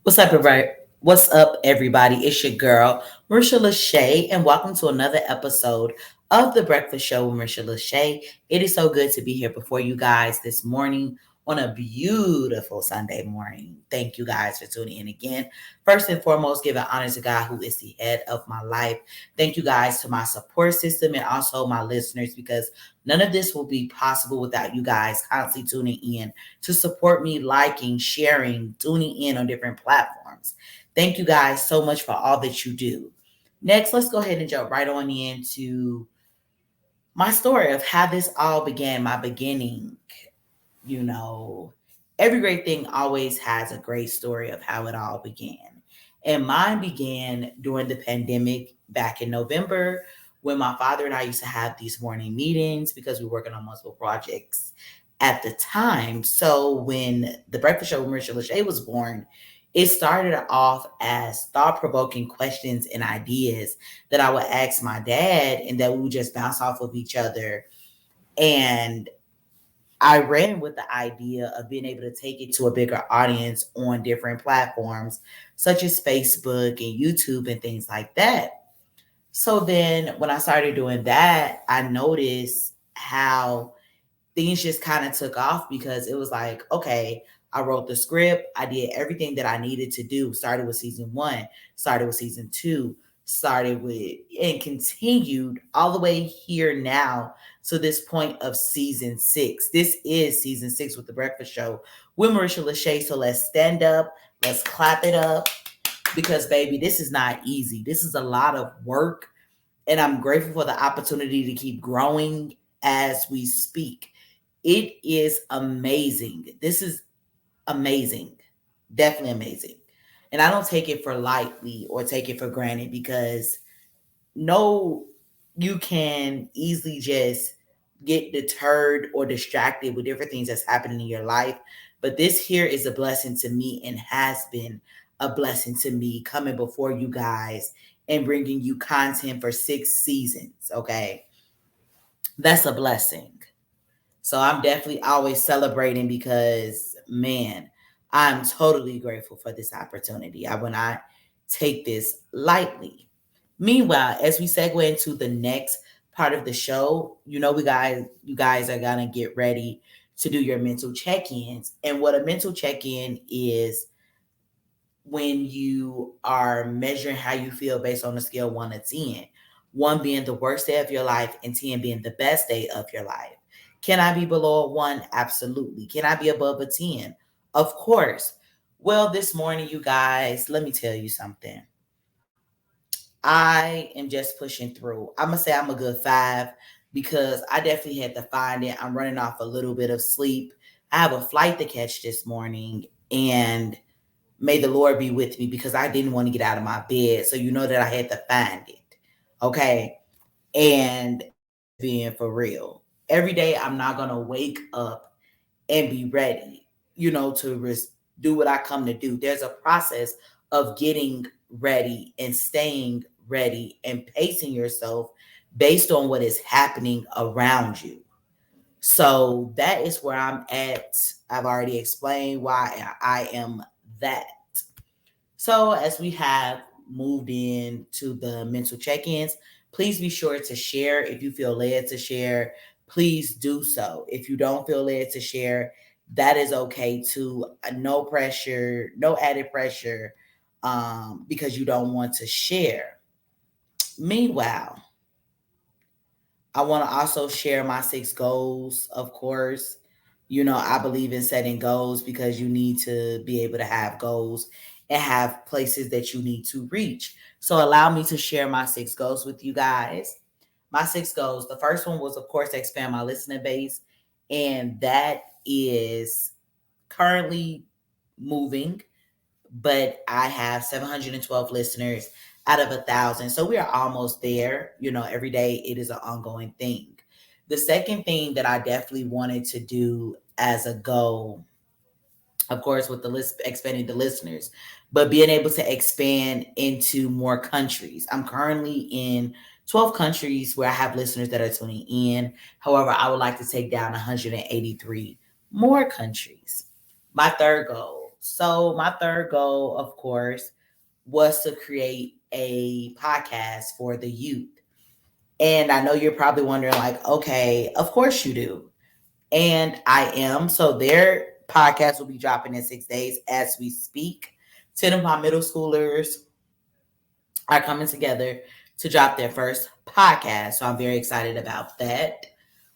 What's up, everybody? What's up, everybody? It's your girl, Marisha LaShay, and welcome to another episode of The Breakfast Show with Marisha LaShay. It is so good to be here before you guys this morning on a beautiful Sunday morning. Thank you guys for tuning in again. First and foremost, giving honor to God, who is the head of my life. Thank you guys to my support system and also my listeners, because none of this will be possible without you guys constantly tuning in to support me, liking, sharing, tuning in on different platforms. Thank you guys so much for all that you do. Next, let's go ahead and jump right on into my story of how this all began, my beginning. You know, every great thing always has a great story of how it all began. And mine began during the pandemic back in November when my father and I used to have these morning meetings because we were working on multiple projects at the time. So when the Breakfast Show with Marisha LaShay was born, it started off as thought provoking questions and ideas that I would ask my dad and that we would just bounce off of each other. And I ran with the idea of being able to take it to a bigger audience on different platforms, such as Facebook and YouTube and things like that. So then when I started doing that, I noticed how things just kind of took off because it was like, okay, I wrote the script, I did everything that I needed to do. Started with season one, started with season two, started with and continued all the way here now to this point of season six. This is season six with the Breakfast Show with Marisha LaShay. So let's stand up, let's clap it up because baby, this is not easy. This is a lot of work, and I'm grateful for the opportunity to keep growing as we speak. It is amazing. This is amazing. Definitely amazing. And I don't take it for lightly or take it for granted because no, you can easily just get deterred or distracted with different things that's happening in your life. But this here is a blessing to me and has been a blessing to me coming before you guys and bringing you content for 6 seasons. Okay. That's a blessing. So I'm definitely always celebrating because, man, I'm totally grateful for this opportunity. I will not take this lightly. Meanwhile, as we segue into the next part of the show, you guys are gonna get ready to do your mental check-ins. And what a mental check-in is when you are measuring how you feel based on a scale 1 to 10. One being the worst day of your life and 10 being the best day of your life. Can I be below a 1? Absolutely. Can I be above a 10? Of course. Well, this morning, you guys, let me tell you something. I am just pushing through. I'm going to say I'm a good 5 because I definitely had to find it. I'm running off a little bit of sleep. I have a flight to catch this morning, and may the Lord be with me because I didn't want to get out of my bed. So you know that I had to find it. Okay. And I'm just being for real. Every day I'm not going to wake up and be ready, to do what I come to do. There's a process of getting ready and staying ready and pacing yourself based on what is happening around you. So that is where I'm at. I've already explained why I am that. So, as we have moved into the mental check ins, please be sure to share. If you feel led to share, please do so. If you don't feel led to share, that is okay too. No pressure, no added pressure, because you don't want to share. Meanwhile, I want to also share my 6 goals, of course. I believe in setting goals because you need to be able to have goals and have places that you need to reach. So, allow me to share my 6 goals with you guys. My 6 goals, the first one was, of course, to expand my listener base, and that is currently moving, but I have 712 listeners out of 1,000. So we are almost there. Every day it is an ongoing thing. The second thing that I definitely wanted to do as a goal, of course, with the list, expanding the listeners, but being able to expand into more countries. I'm currently in 12 countries where I have listeners that are tuning in. However, I would like to take down 183 more countries. My third goal, So my third goal, of course, was to create a podcast for the youth. And I know you're probably wondering, like, okay, of course you do. And I am. So their podcast will be dropping in 6 days as we speak. 10 of my middle schoolers are coming together to drop their first podcast. So I'm very excited about that.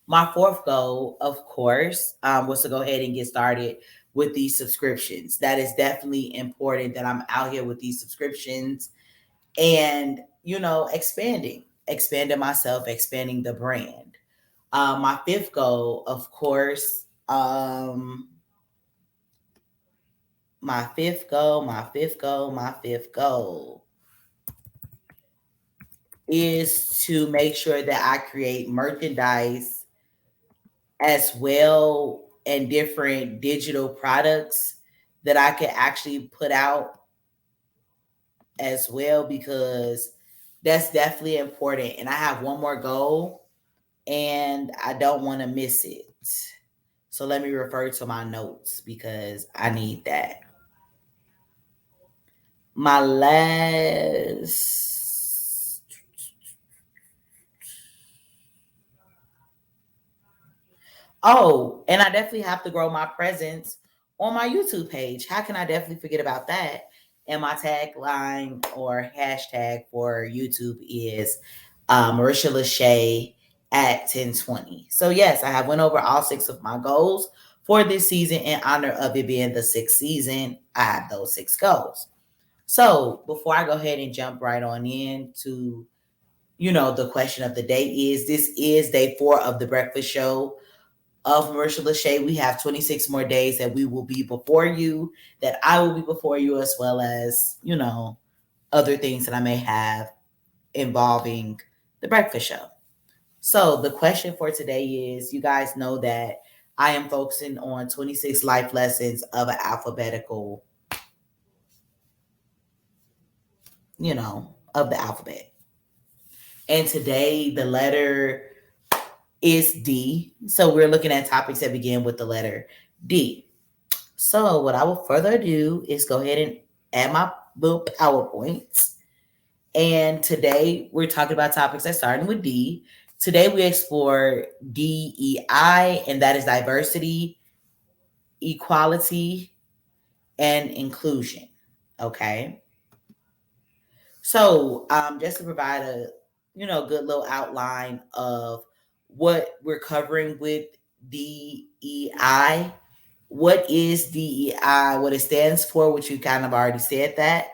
My fourth goal, of course, was to go ahead and get started with these subscriptions. That is definitely important that I'm out here with these subscriptions and, expanding myself, expanding the brand. My fifth goal, of course, my fifth goal is to make sure that I create merchandise as well and different digital products that I can actually put out as well, because that's definitely important. And I have one more goal and I don't want to miss it. So let me refer to my notes because I need that. My last Oh, and I definitely have to grow my presence on my YouTube page. How can I definitely forget about that? And my tagline or hashtag for YouTube is Marisha LaShay at 1020. So yes, I have went over all six of my goals for this season in honor of it being the sixth season. I have those six goals. So before I go ahead and jump right on into, the question of the day is, this is day 4 of the breakfast show of Marisha LaShay. We have 26 more days that we will be before you, that I will be before you, as well as, other things that I may have involving the breakfast show. So the question for today is, you guys know that I am focusing on 26 life lessons of an alphabetical, of the alphabet. And today the letter is D. So we're looking at topics that begin with the letter D. So without further ado is go ahead and add my little PowerPoints. And today we're talking about topics that starting with D. Today we explore DEI, and that is diversity, equality, and inclusion. Okay. So just to provide a good little outline of what we're covering with DEI. What is DEI? What it stands for, which you kind of already said that.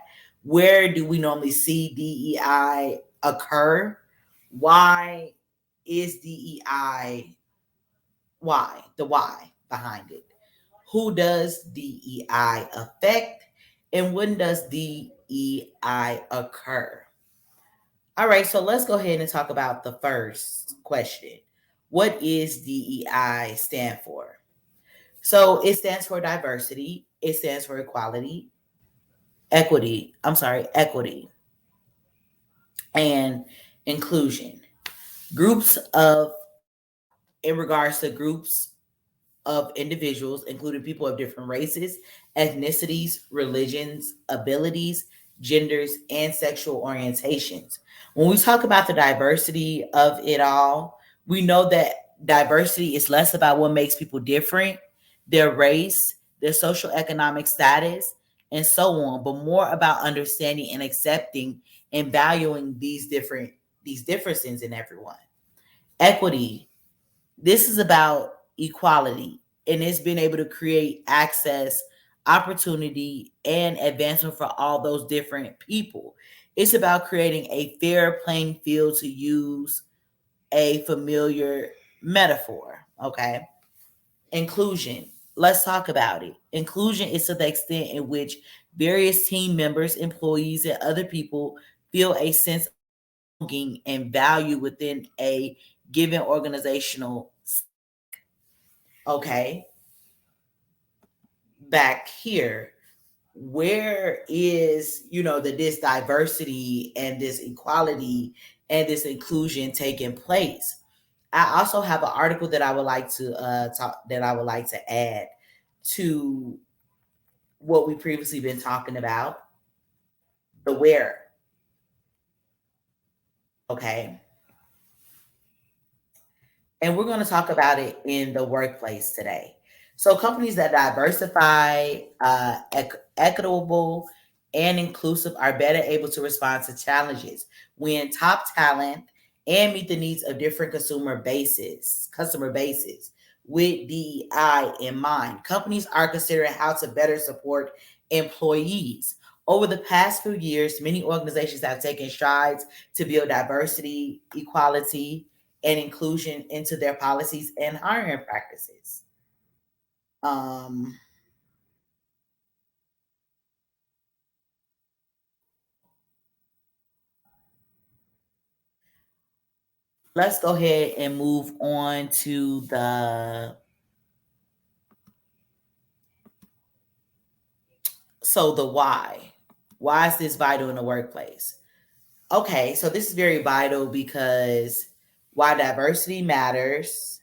Where do we normally see DEI occur? Why is DEI? Why? The why behind it. Who does DEI affect? And when does DEI occur? All right, so let's go ahead and talk about the first question. What is DEI stand for? So it stands for diversity, it stands for equity, and inclusion. Groups of, in regards to groups of individuals, including people of different races, ethnicities, religions, abilities, genders, and sexual orientations. When we talk about the diversity of it all, we know that diversity is less about what makes people different, their race, their social economic status, and so on, but more about understanding and accepting and valuing these differences in everyone. Equity, this is about equality, and it's been able to create access, opportunity, and advancement for all those different people. It's about creating a fair playing field, to use a familiar metaphor. Okay. Inclusion. Let's talk about it. Inclusion is to the extent in which various team members, employees, and other people feel a sense of belonging and value within a given organizational. Okay, back here, where is this diversity and this equality and this inclusion taking place? I also have an article that I would like to add to what we previously been talking about, the where. Okay. And we're going to talk about it in the workplace today. So, companies that diversify, equitable, and inclusive are better able to respond to challenges, win top talent, and meet the needs of different customer bases. With DEI in mind, companies are considering how to better support employees. Over the past few years, many organizations have taken strides to build diversity, equality, and inclusion into their policies and hiring practices. Um, let's go ahead and move on to the why. Why is this vital in the workplace? Okay, so this is very vital because why diversity matters.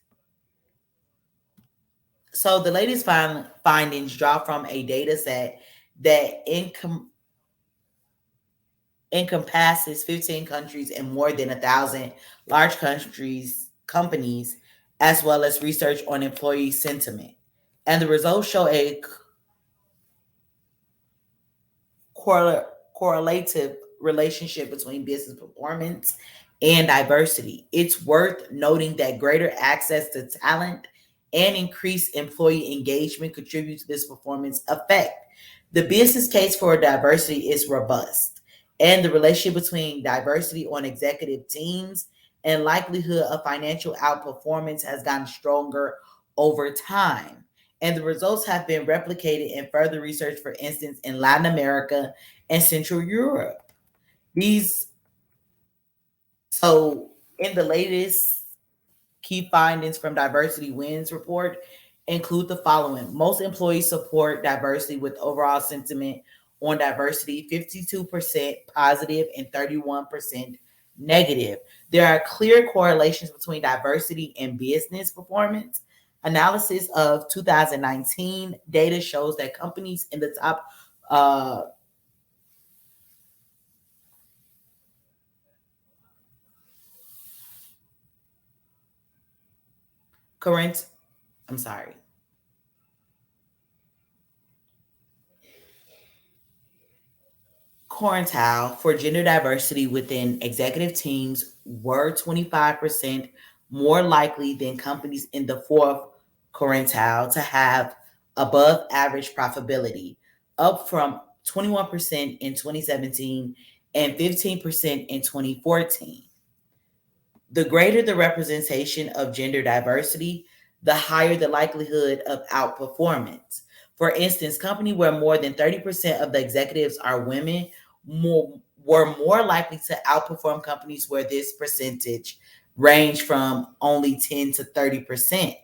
So the latest findings draw from a data set that encompasses 15 countries and more than 1,000 large countries companies, as well as research on employee sentiment. And the results show a correlative relationship between business performance and diversity. It's worth noting that greater access to talent and increased employee engagement contribute to this performance effect. The business case for diversity is robust, and the relationship between diversity on executive teams and likelihood of financial outperformance has gotten stronger over time. And the results have been replicated in further research, for instance, in Latin America and Central Europe. These so in the latest key findings from Diversity Wins report include the following. Most employees support diversity with overall sentiment on diversity 52% positive and 31% negative. There are clear correlations between diversity and business performance. Analysis of 2019 data shows that companies in the top uh, current, I'm sorry, quartile for gender diversity within executive teams were 25% more likely than companies in the fourth quartile to have above average profitability, up from 21% in 2017 and 15% in 2014. The greater the representation of gender diversity, the higher the likelihood of outperformance. For instance, companies where more than 30% of the executives are women were more likely to outperform companies where this percentage ranged from only 10 to 30%.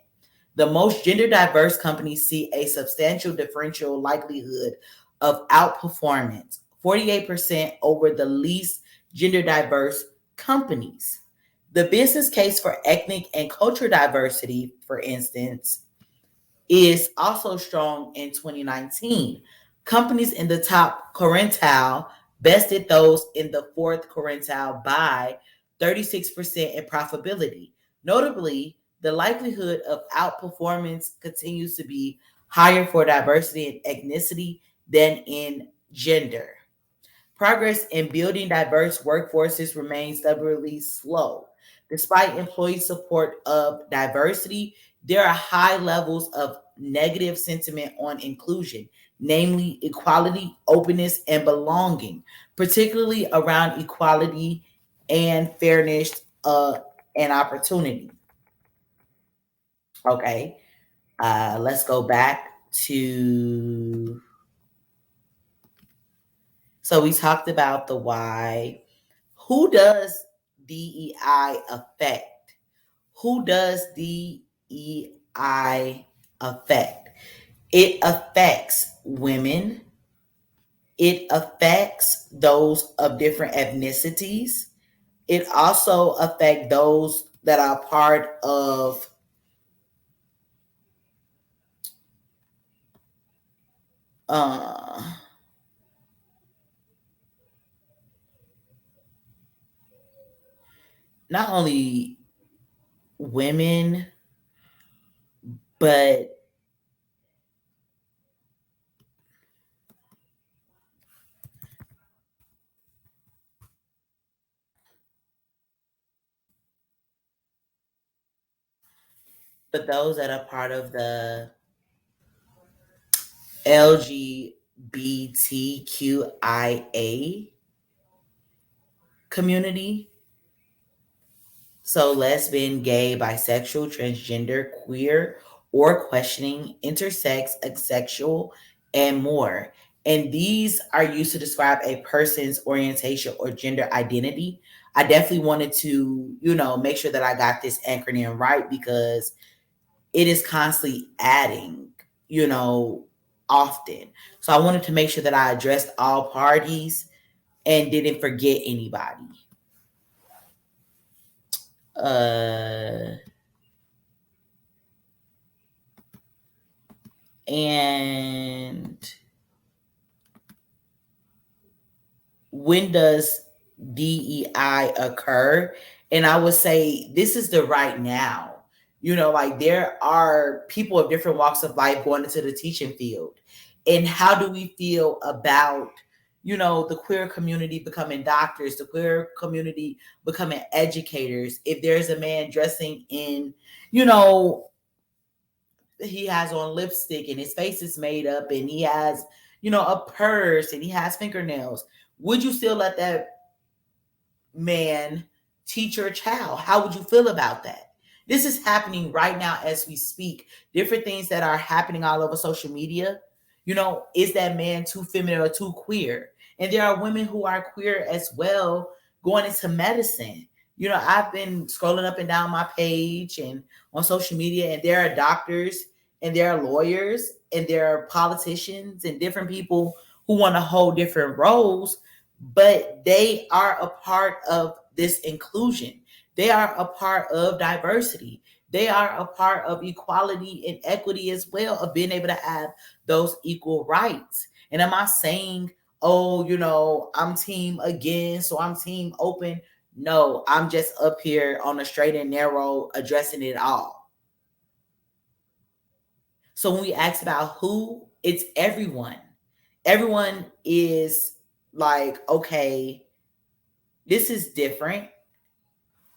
The most gender diverse companies see a substantial differential likelihood of outperformance, 48% over the least gender diverse companies. The business case for ethnic and cultural diversity, for instance, is also strong in 2019. Companies in the top quartile bested those in the fourth quartile by 36% in profitability. Notably, the likelihood of outperformance continues to be higher for diversity and ethnicity than in gender. Progress in building diverse workforces remains stubbornly slow. Despite employee support of diversity, there are high levels of negative sentiment on inclusion, namely equality, openness, and belonging, particularly around equality and fairness and opportunity. Okay, let's go back to. So we talked about the why. Who does DEI affect? Who does DEI affect? It affects women. It affects those of different ethnicities. It also affects those that are part of Uh, Not only women, but those that are part of the LGBTQIA community. So, lesbian, gay, bisexual, transgender, queer, or questioning, intersex, asexual, and more. And these are used to describe a person's orientation or gender identity. I definitely wanted to, make sure that I got this acronym right because it is constantly adding, you know, often. So I wanted to make sure that I addressed all parties and didn't forget anybody. Uh, and when does DEI occur? And I would say this is the right now. Like there are people of different walks of life going into the teaching field. And how do we feel about, the queer community becoming doctors, the queer community becoming educators? If there's a man dressing in, you know, he has on lipstick and his face is made up and he has, a purse and he has fingernails, would you still let that man teach your child? How would you feel about that? This is happening right now as we speak. Different things that are happening all over social media. Is that man too feminine or too queer? And there are women who are queer as well going into medicine. I've been scrolling up and down my page and on social media, and there are doctors and there are lawyers and there are politicians and different people who want to hold different roles, but they are a part of this inclusion. They are a part of diversity. They are a part of equality and equity as well, of being able to have those equal rights. And am I saying, oh, I'm team against or I'm team open? No, I'm just up here on a straight and narrow addressing it all. So when we ask about who, it's everyone. Everyone is like, okay, this is different,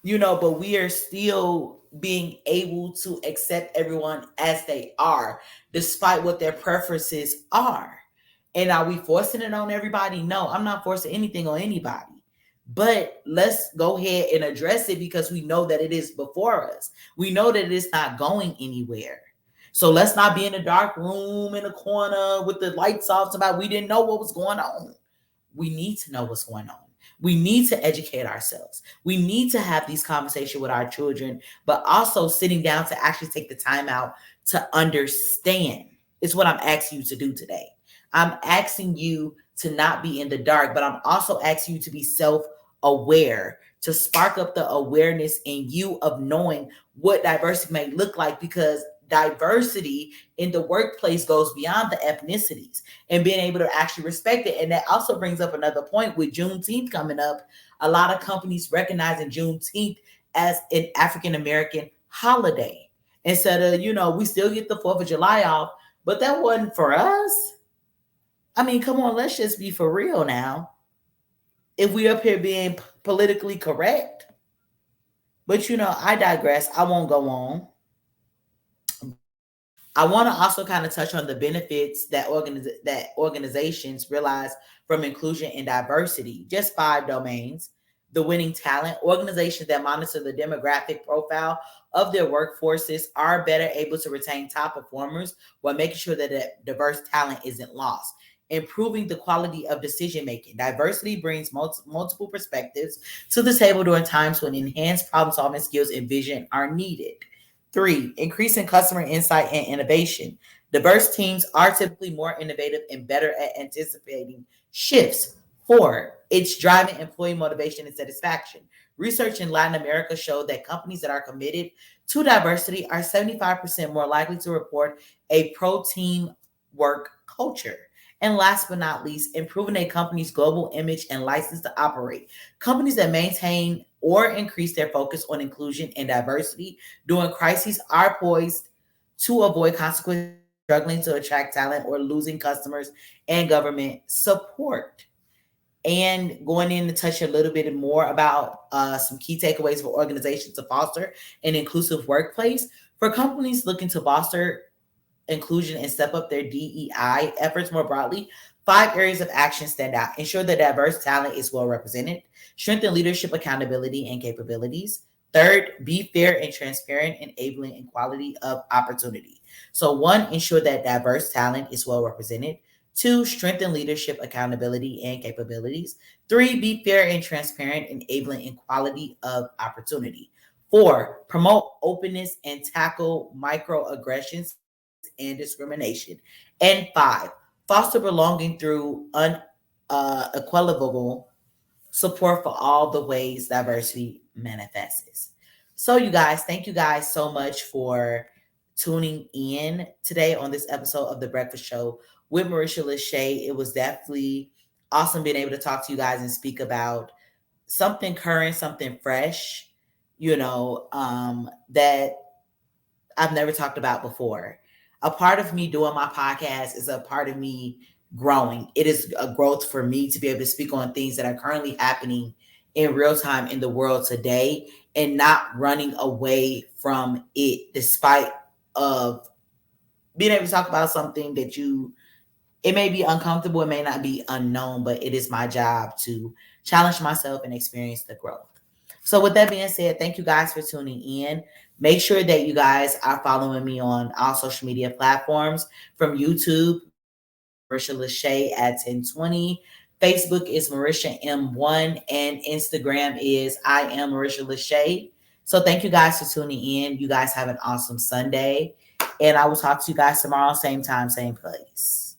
but we are still being able to accept everyone as they are, despite what their preferences are. And are we forcing it on everybody? No, I'm not forcing anything on anybody. But let's go ahead and address it because we know that it is before us. We know that it is not going anywhere. So let's not be in a dark room in a corner with the lights off about we didn't know what was going on. We need to know what's going on. We need to educate ourselves. We need to have these conversations with our children, but also sitting down to actually take the time out to understand is what I'm asking you to do today. I'm asking you to not be in the dark, but I'm also asking you to be self-aware, to spark up the awareness in you of knowing what diversity may look like, because diversity in the workplace goes beyond the ethnicities and being able to actually respect it. And that also brings up another point with Juneteenth coming up. A lot of companies recognizing Juneteenth as an African American holiday instead of, we still get the 4th of July off, but that wasn't for us. I mean, come on, let's just be for real now. If we up here being politically correct, but I digress. I won't go on. I want to also kind of touch on the benefits that organizations realize from inclusion and diversity. Just 5 domains. The winning talent. Organizations that monitor the demographic profile of their workforces are better able to retain top performers while making sure that diverse talent isn't lost. Improving the quality of decision making. Diversity brings multiple perspectives to the table during times when enhanced problem solving skills and vision are needed. 3, increasing customer insight and innovation. Diverse teams are typically more innovative and better at anticipating shifts. 4, it's driving employee motivation and satisfaction. Research in Latin America showed that companies that are committed to diversity are 75% more likely to report a pro-team work culture. And last but not least, improving a company's global image and license to operate. Companies that maintain or increase their focus on inclusion and diversity during crises are poised to avoid consequences such as struggling to attract talent or losing customers and government support. And going in to touch a little bit more about some key takeaways for organizations to foster an inclusive workplace. For companies looking to foster inclusion and step up their DEI efforts more broadly, 5 areas of action stand out. Ensure that diverse talent is well represented. Strengthen leadership accountability and capabilities. Third, be fair and transparent, enabling equality of opportunity. So, one, ensure that diverse talent is well represented. Two, strengthen leadership accountability and capabilities. Three, be fair and transparent, enabling equality of opportunity. Four, promote openness and tackle microaggressions and discrimination. And five, foster belonging through unequivocal support for all the ways diversity manifests. So, you guys, thank you guys so much for tuning in today on this episode of The Breakfast Show with Marisha LaShay. It was definitely awesome being able to talk to you guys and speak about something current, something fresh, that I've never talked about before. A part of me doing my podcast is a part of me growing. It is a growth for me to be able to speak on things that are currently happening in real time in the world today and not running away from it despite of being able to talk about something that it may be uncomfortable, it may not be unknown, but it is my job to challenge myself and experience the growth. So, with that being said, thank you guys for tuning in. Make sure that you guys are following me on all social media platforms. From YouTube, Marisha LaShay at 1020. Facebook is Marisha M1, and Instagram is I am Marisha LaShay. So, thank you guys for tuning in. You guys have an awesome Sunday, and I will talk to you guys tomorrow, same time, same place.